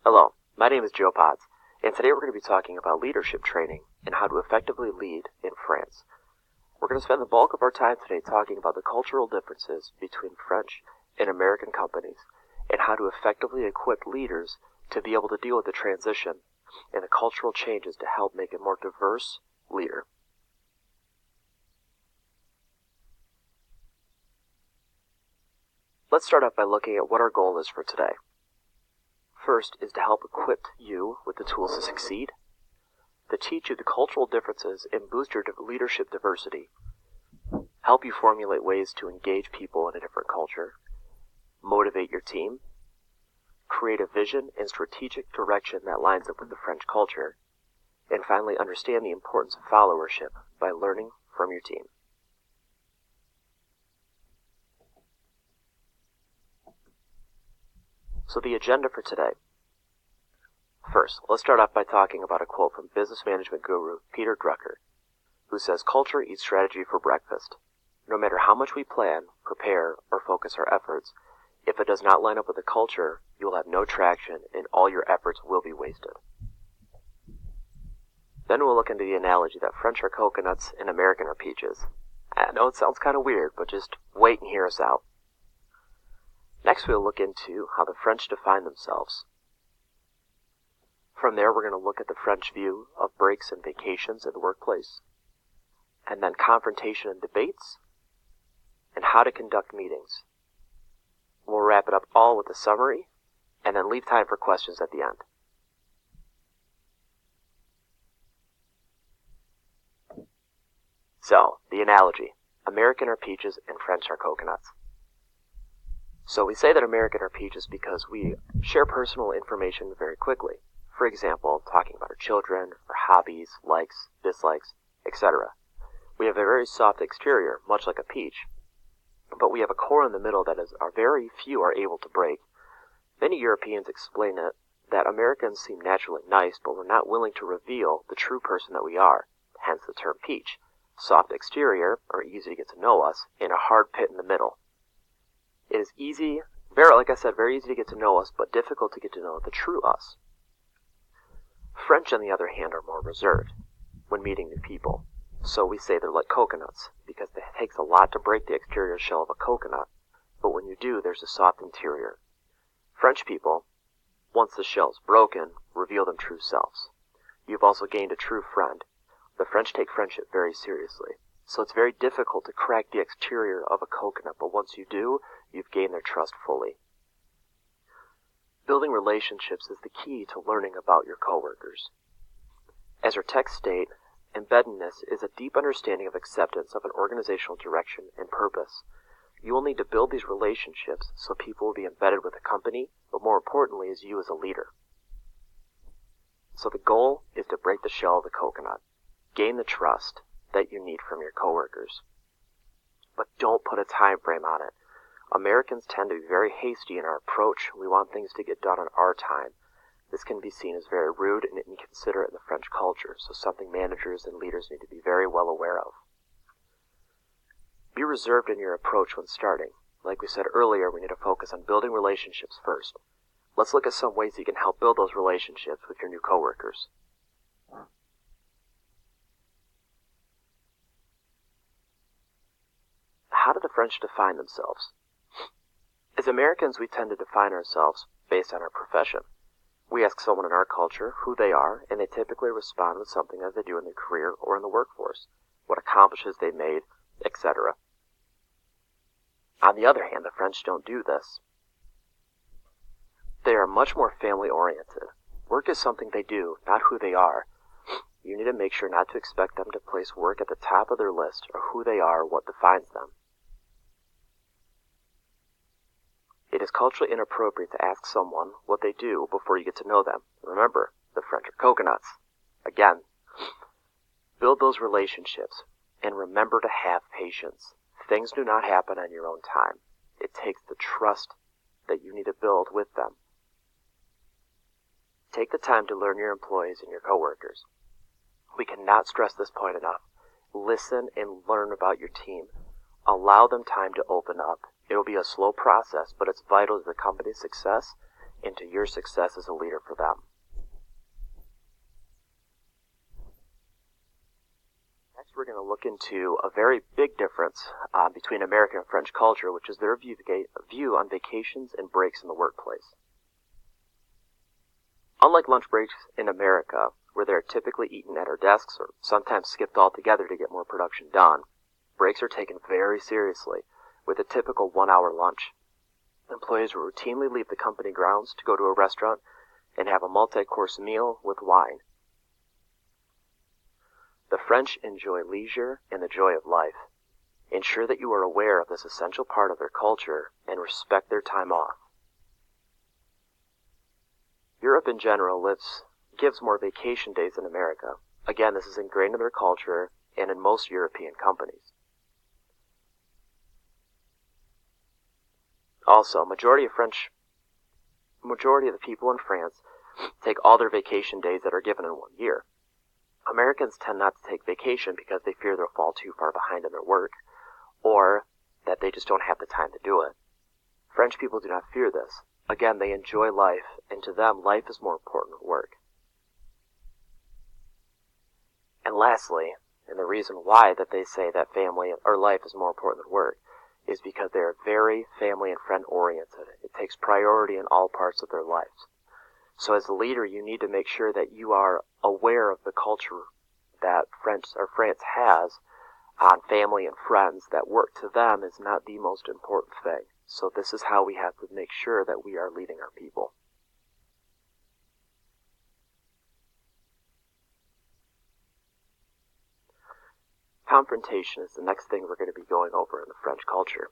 Hello, my name is Joe Potts, and today we're going to be talking about leadership training and how to effectively lead in France. We're going to spend the bulk of our time today talking about the cultural differences between French and American companies and how to effectively equip leaders to be able to deal with the transition and the cultural changes to help make a more diverse leader. Let's start off by looking at what our goal is for today. First is to help equip you with the tools to succeed, to teach you the cultural differences and boost your leadership diversity, help you formulate ways to engage people in a different culture, motivate your team, create a vision and strategic direction that lines up with the French culture, and finally understand the importance of followership by learning from your team. So the agenda for today. First, let's start off by talking about a quote from business management guru Peter Drucker, who says, "Culture eats strategy for breakfast. No matter how much we plan, prepare, or focus our efforts, if it does not line up with the culture, you will have no traction and all your efforts will be wasted." Then we'll look into the analogy that French are coconuts and American are peaches. I know it sounds kind of weird, but just wait and hear us out. Next, we'll look into how the French define themselves. From there, we're going to look at the French view of breaks and vacations in the workplace, and then confrontation and debates, and how to conduct meetings. We'll wrap it up all with a summary, and then leave time for questions at the end. So, the analogy: American are peaches and French are coconuts. So we say that American are peaches because we share personal information very quickly. For example, talking about our children, our hobbies, likes, dislikes, etc. We have a very soft exterior, much like a peach, but we have a core in the middle that very few are able to break. Many Europeans explain it that Americans seem naturally nice, but we're not willing to reveal the true person that we are, hence the term peach. Soft exterior, or easy to get to know us, and a hard pit in the middle. It is very easy to get to know us, but difficult to get to know the true us. French, on the other hand, are more reserved when meeting new people. So we say they're like coconuts, because it takes a lot to break the exterior shell of a coconut, but when you do, there's a soft interior. French people, once the shell is broken, reveal their true selves. You've also gained a true friend. The French take friendship very seriously. So it's very difficult to crack the exterior of a coconut, but once you do, you've gained their trust fully. Building relationships is the key to learning about your coworkers. As our text state, embeddedness is a deep understanding of acceptance of an organizational direction and purpose. You will need to build these relationships so people will be embedded with the company, but more importantly is you as a leader. So the goal is to break the shell of the coconut, gain the trust that you need from your coworkers. But don't put a time frame on it. Americans tend to be very hasty in our approach. We want things to get done on our time. This can be seen as very rude and inconsiderate in the French culture, so something managers and leaders need to be very well aware of. Be reserved in your approach when starting. Like we said earlier, we need to focus on building relationships first. Let's look at some ways you can help build those relationships with your new coworkers. How do the French define themselves? As Americans, we tend to define ourselves based on our profession. We ask someone in our culture who they are, and they typically respond with something that they do in their career or in the workforce, what accomplishments they made, etc. On the other hand, the French don't do this. They are much more family-oriented. Work is something they do, not who they are. You need to make sure not to expect them to place work at the top of their list or who they are or what defines them. It is culturally inappropriate to ask someone what they do before you get to know them. Remember, the French are coconuts. Again, build those relationships and remember to have patience. Things do not happen on your own time. It takes the trust that you need to build with them. Take the time to learn your employees and your coworkers. We cannot stress this point enough. Listen and learn about your team. Allow them time to open up. It will be a slow process, but it's vital to the company's success into your success as a leader for them. Next, we're going to look into a very big difference between American and French culture, which is their view on vacations and breaks in the workplace. Unlike lunch breaks in America, where they're typically eaten at our desks or sometimes skipped altogether to get more production done, breaks are taken very seriously, with a typical 1-hour lunch. Employees will routinely leave the company grounds to go to a restaurant and have a multi-course meal with wine. The French enjoy leisure and the joy of life. Ensure that you are aware of this essential part of their culture and respect their time off. Europe in general gives more vacation days than America. Again, this is ingrained in their culture and in most European companies. Also, majority of the people in France take all their vacation days that are given in 1 year. Americans tend not to take vacation because they fear they'll fall too far behind in their work, or that they just don't have the time to do it. French people do not fear this. Again, they enjoy life, and to them, life is more important than work. And lastly, and the reason why that they say that family or life is more important than work, is because they are very family and friend oriented. It takes priority in all parts of their lives. So as a leader, you need to make sure that you are aware of the culture that France has on family and friends, that work to them is not the most important thing. So this is how we have to make sure that we are leading our people. Confrontation is the next thing we're going to be going over in the French culture.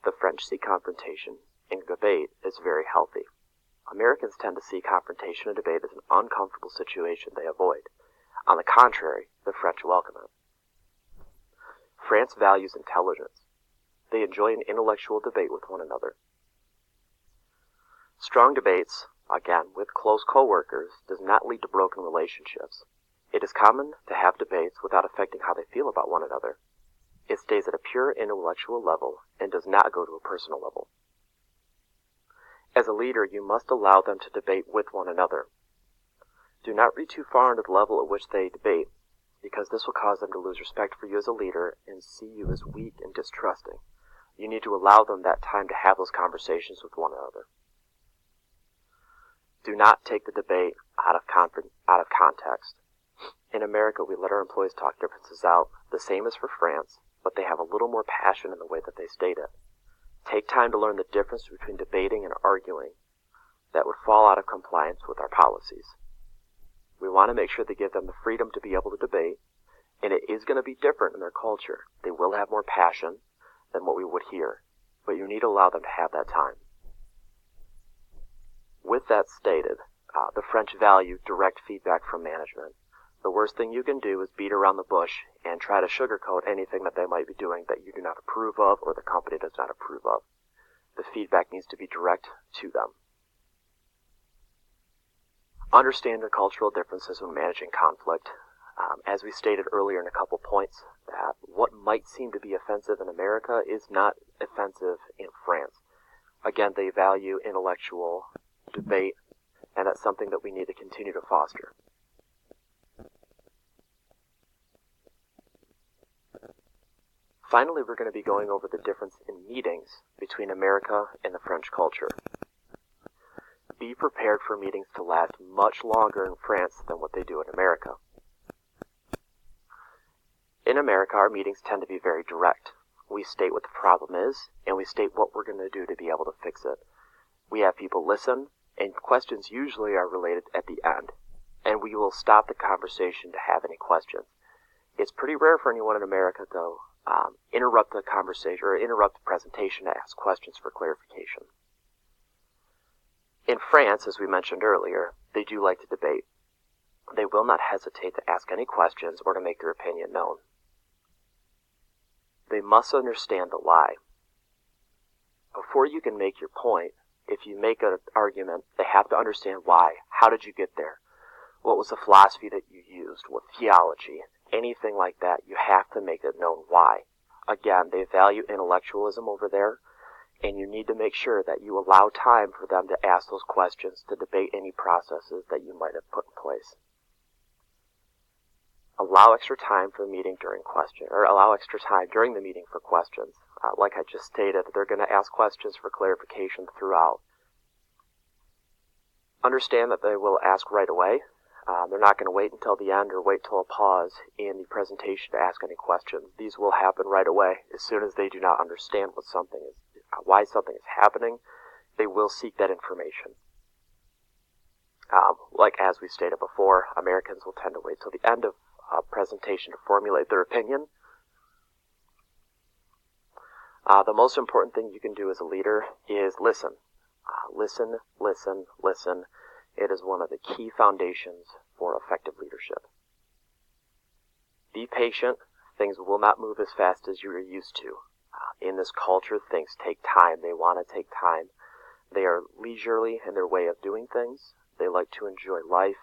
The French see confrontation and debate as very healthy. Americans tend to see confrontation and debate as an uncomfortable situation they avoid. On the contrary, the French welcome it. France values intelligence. They enjoy an intellectual debate with one another. Strong debates, again with close co-workers, does not lead to broken relationships. It is common to have debates without affecting how they feel about one another. It stays at a pure intellectual level and does not go to a personal level. As a leader, you must allow them to debate with one another. Do not read too far into the level at which they debate, because this will cause them to lose respect for you as a leader and see you as weak and distrusting. You need to allow them that time to have those conversations with one another. Do not take the debate out of context. In America, we let our employees talk differences out, the same as for France, but they have a little more passion in the way that they state it. Take time to learn the difference between debating and arguing that would fall out of compliance with our policies. We want to make sure they give them the freedom to be able to debate, and it is going to be different in their culture. They will have more passion than what we would here, but you need to allow them to have that time. With that stated, the French value direct feedback from management. The worst thing you can do is beat around the bush and try to sugarcoat anything that they might be doing that you do not approve of or the company does not approve of. The feedback needs to be direct to them. Understand the cultural differences when managing conflict. As we stated earlier in a couple points, that what might seem to be offensive in America is not offensive in France. Again, they value intellectual debate, and that's something that we need to continue to foster. Finally, we're going to be going over the difference in meetings between America and the French culture. Be prepared for meetings to last much longer in France than what they do in America. In America, our meetings tend to be very direct. We state what the problem is, and we state what we're going to do to be able to fix it. We have people listen, and questions usually are related at the end, and we will stop the conversation to have any questions. It's pretty rare for anyone in America, though, interrupt the conversation or interrupt the presentation to ask questions for clarification. In France, as we mentioned earlier, they do like to debate. They will not hesitate to ask any questions or to make their opinion known. They must understand the lie. Before you can make your point, if you make an argument, they have to understand why. How did you get there? What was the philosophy that you used? What theology? Anything like that, you have to make it known why. Again, they value intellectualism over there, And you need to make sure that you allow time for them to ask those questions, to debate any processes that you might have put in place. Allow extra time for the meeting during allow extra time during the meeting for questions. Like I just stated, they're going to ask questions for clarification throughout. Understand that they will ask right away. They're not going to wait until the end or wait till a pause in the presentation to ask any questions. These will happen right away. As soon as they do not understand why something is happening, they will seek that information. Like as we stated before, Americans will tend to wait till the end of a presentation to formulate their opinion. The most important thing you can do as a leader is listen. Listen, listen, listen. It is one of the key foundations for effective leadership. Be patient. Things will not move as fast as you are used to. In this culture, things take time. They want to take time. They are leisurely in their way of doing things. They like to enjoy life.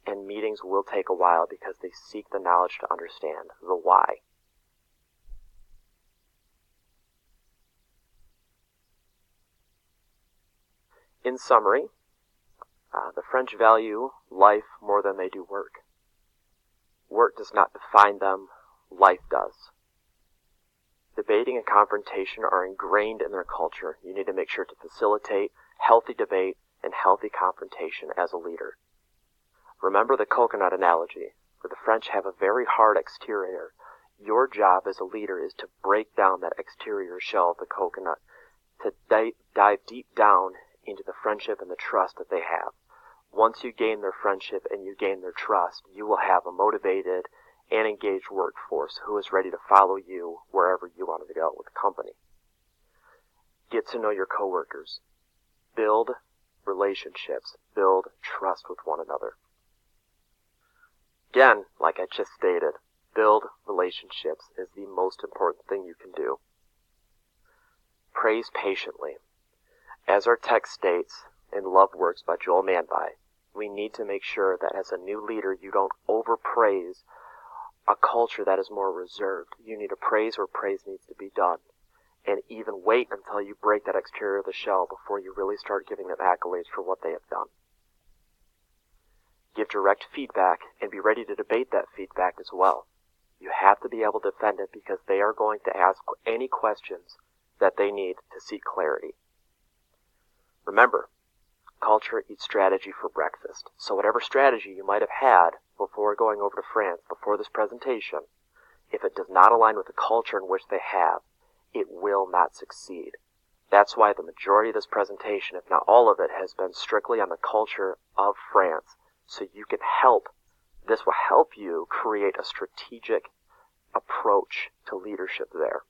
And meetings will take a while because they seek the knowledge to understand the why. In summary, the French value life more than they do work. Work does not define them, life does. Debating and confrontation are ingrained in their culture. You need to make sure to facilitate healthy debate and healthy confrontation as a leader. Remember the coconut analogy, where the French have a very hard exterior. Your job as a leader is to break down that exterior shell of the coconut, to dive deep down into the friendship and the trust that they have. Once you gain their friendship and you gain their trust, you will have a motivated and engaged workforce who is ready to follow you wherever you want to go with the company. Get to know your coworkers. Build relationships. Build trust with one another. Again, like I just stated, build relationships is the most important thing you can do. Praise patiently. As our text states in Love Works by Joel Manby, we need to make sure that as a new leader you don't overpraise a culture that is more reserved. You need to praise where praise needs to be done. And even wait until you break that exterior of the shell before you really start giving them accolades for what they have done. Give direct feedback and be ready to debate that feedback as well. You have to be able to defend it because they are going to ask any questions that they need to seek clarity. Remember, culture eats strategy for breakfast. So whatever strategy you might have had before going over to France, before this presentation, if it does not align with the culture in which they have, it will not succeed. That's why the majority of this presentation, if not all of it, has been strictly on the culture of France. So this will help you create a strategic approach to leadership there.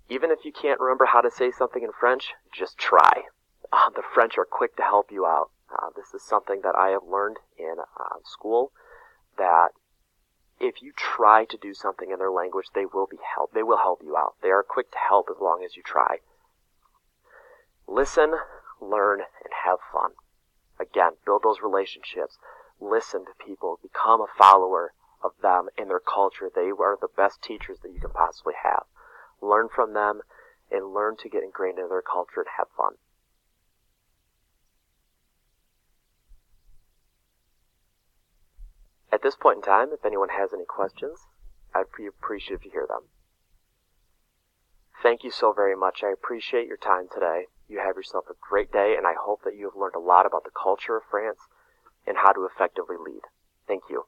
Even if you can't remember how to say something in French, just try. The French are quick to help you out. This is something that I have learned in school, that if you try to do something in their language, they will help you out. They are quick to help as long as you try. Listen, learn, and have fun. Again, build those relationships. Listen to people. Become a follower of them and their culture. They are the best teachers that you can possibly have. Learn from them and learn to get ingrained into their culture and have fun. At this point in time, if anyone has any questions, I'd be appreciative to hear them. Thank you so very much. I appreciate your time today. You have yourself a great day, and I hope that you have learned a lot about the culture of France and how to effectively lead. Thank you.